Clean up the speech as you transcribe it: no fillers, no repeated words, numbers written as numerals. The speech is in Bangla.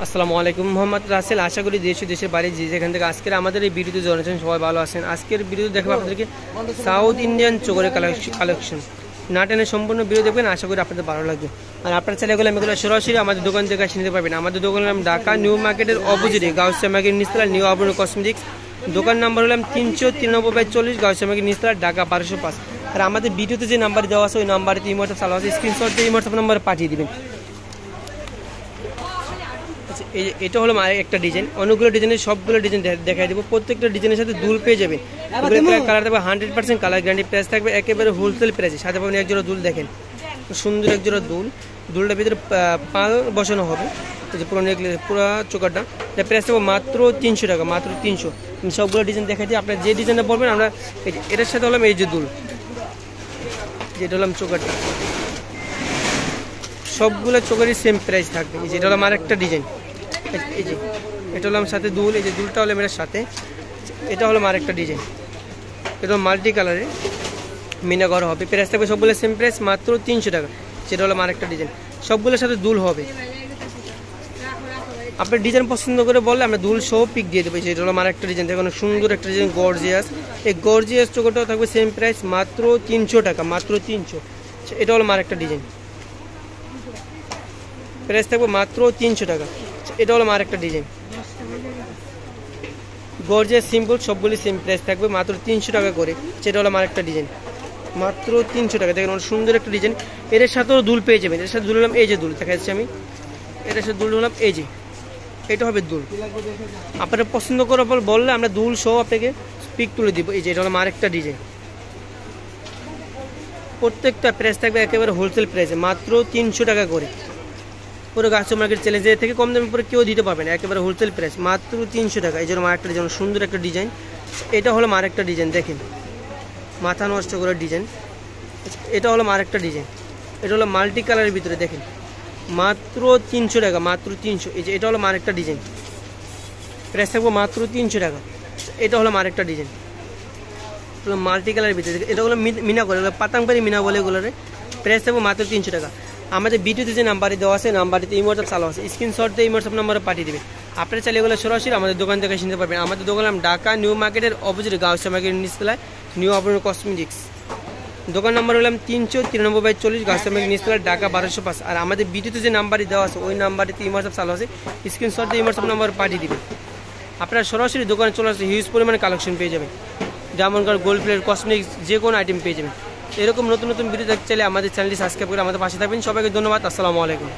আসসালামু আলাইকুম, মোহাম্মদ রাসেল। আশা করি দেশের বাইরে যে যেখান থেকে আজকের আমাদের এই ভিডিওতে জানাচ্ছেন সবাই ভালো আছেন। আজকের ভিডিওতে দেখাবো আপনাদেরকে সাউথ ইন্ডিয়ান চোখের কালেকশন। না টেনে সম্পূর্ণ ভিডিও দেখবেন, আশা করি আপনাদের ভালো লাগবে। আর আপনার ছেলে গেলে এগুলো সরাসরি আমাদের দোকান থেকে এসে নিতে পারবেন। আমাদের দোকানের নাম ঢাকা নিউ মার্কেটের অপোজিটে গাউসিয়া মার্কেট নিচতলা, নিউ আবরণ কসমেটিক্স। দোকান নাম্বার হলাম 393/40 গাউসিয়া মার্কেট নিচতলা, ঢাকা 1205। আর আমাদের ভিডিওতে যে নাম্বার দেওয়া আছে ওই নাম্বারে ইমোটস চালু আছে, স্ক্রিনশট দিয়ে ইমোটস নাম্বারে পাঠিয়ে দিবেন। এটা হলো একটা ডিজাইন, অনেকগুলো ডিজাইনের সবগুলো ডিজাইন দেখাই দেবো। প্রত্যেকটা ডিজাইনের সাথে দুল পেয়ে যাবেন। কালার থাকবে 100% কালার গ্যারান্টি, প্রাইস থাকবে একেবারে হোলসেল প্রাইসে। সাথে পাবেন এক জোড়া দুল, দেখেন সুন্দর এক জোড়া দুল। দুলটার ভিতরে পাল বসানো হবে, এই যে পুরো নেকলেস পুরো চোকারটা। এটা প্রাইস থাকবে মাত্র 300 টাকা, মাত্র 300। সবগুলো ডিজাইন দেখাই দিই, আপনার যে ডিজাইনটা বলবেন আমরা এটার সাথে হলাম এই যে দুল, যেটা হলাম চোকারটা। সবগুলো চোখেরই সেম প্রাইস থাকবে। এই যে এটা হলাম আরেকটা ডিজাইন, এই যে এটা হলাম সাথে দুল, এই যে দুলটা হলো এর সাথে। এটা হলো আরেকটা ডিজাইন, এটা মাল্টি কালারে মিনা করা হবে। প্রাইস থাকবে সবগুলো সেম প্রাইস, মাত্র 300 টাকা। সেটা হলো আরেকটা ডিজাইন, সবগুলোর সাথে দুল হবে। আপনার ডিজাইন পছন্দ করে বললে আমরা দুল সহ পিক দিয়ে দেবো। এটা হলো আরেকটা ডিজাইন, দেখুন সুন্দর একটা ডিজাইন গর্জিয়াস। এই গর্জিয়াস চোখটাও থাকবে সেম প্রাইস, মাত্র 300 টাকা, মাত্র 300। এটা হলো আরেকটা ডিজাইন, প্রাইস থাকবে মাত্র 300 টাকা। এটা হলো আরেকটা ডিজাইন গর্জিয়াস সিম্পল, সবগুলি সেম প্রাইস থাকবে, মাত্র 300 টাকা করে। সেটা হলো আরেকটা ডিজাইন, মাত্র 300 টাকা। দেখেন অনেক সুন্দর একটা ডিজাইন। এর সাথেও দুল পেয়ে যাবেন। এর সাথে দুল হলাম এই যে দুল দেখা যাচ্ছে, আমি এটার সাথে দুল হলাম এই যে, এটা হবে দুল। আপনারা পছন্দ করে বললে আমরা দুল সহ আপনাকে পিক তুলে দিব। এই যে এটা হলো আরেকটা ডিজাইন। প্রত্যেকটা প্রাইস থাকবে একেবারে হোলসেল প্রাইসে, মাত্র 300 টাকা করে। পুরো গাউসিয়া মার্কেট চ্যালেঞ্জের থেকে কম দামে পরে কেউ দিতে পারবেন, একেবারে হোলসেল প্রাইস, মাত্র 300 টাকা। এই জন্য আরেকটা ডিজাইন, সুন্দর একটা ডিজাইন। এটা হলো আরেকটা ডিজাইন, দেখেন মাথা নষ্ট করার ডিজাইন। এটা হলো আরেকটা ডিজাইন, এটা হলো মাল্টি কালারের ভিতরে, দেখেন মাত্র 300 টাকা, মাত্র 300। এই যে এটা হলো আরেকটা ডিজাইন, প্রাইস থাকবো মাত্র 300 টাকা। এটা হলো আরেকটা ডিজাইন মাল্টি কালারের ভিতরে, এটা হলো মিনা করে, পাতাংপারি মিনা বলে এগুলোরে। প্রাইস থাকবো মাত্র 300 টাকা। আমাদের ভিডিওতে যে নাম্বারে দেওয়া আছে নাম্বারটিতে ইমোটস চালু আছে, স্ক্রিনশট দিয়ে ইমোটস নাম্বারে পাঠিয়ে দেবে। আপনারা চাইলে এগুলো সরাসরি আমাদের দোকান থেকে কিনতে পারবেন। আমাদের দোকান নাম ঢাকা নিউ মার্কেটের অপোজিটে গাউসিয়া মার্কেট নিচতলায়, নিউ আবরণ কসমেটিক্স। দোকান নাম্বার হলাম 393/40 গাউসিয়া মার্কেট নিচতলায়, ঢাকা 1205। আর আমাদের ভিডিওতে যে নাম্বারটি দেওয়া আছে ওই নাম্বারটিতে ইমোটস চালু আছে, স্ক্রিনশট দিয়ে ইমোটস নাম্বারে পাঠিয়ে দেবে। আপনারা সরাসরি দোকানে চলে আসলে হিউজ পরিমাণে কালেকশন পেয়ে যাবেন, যেমন গোল্ড প্লেট, কসমেটিক্স, যে কোনো আইটেম পেয়ে যাবেন। এরকম নতুন নতুন ভিডিও দেখতে চাইলে আমাদের চ্যানেলটি সাবস্ক্রাইব করে আমাদের পাশে থাকবেন। সবাইকে ধন্যবাদ। আসসালামু আলাইকুম।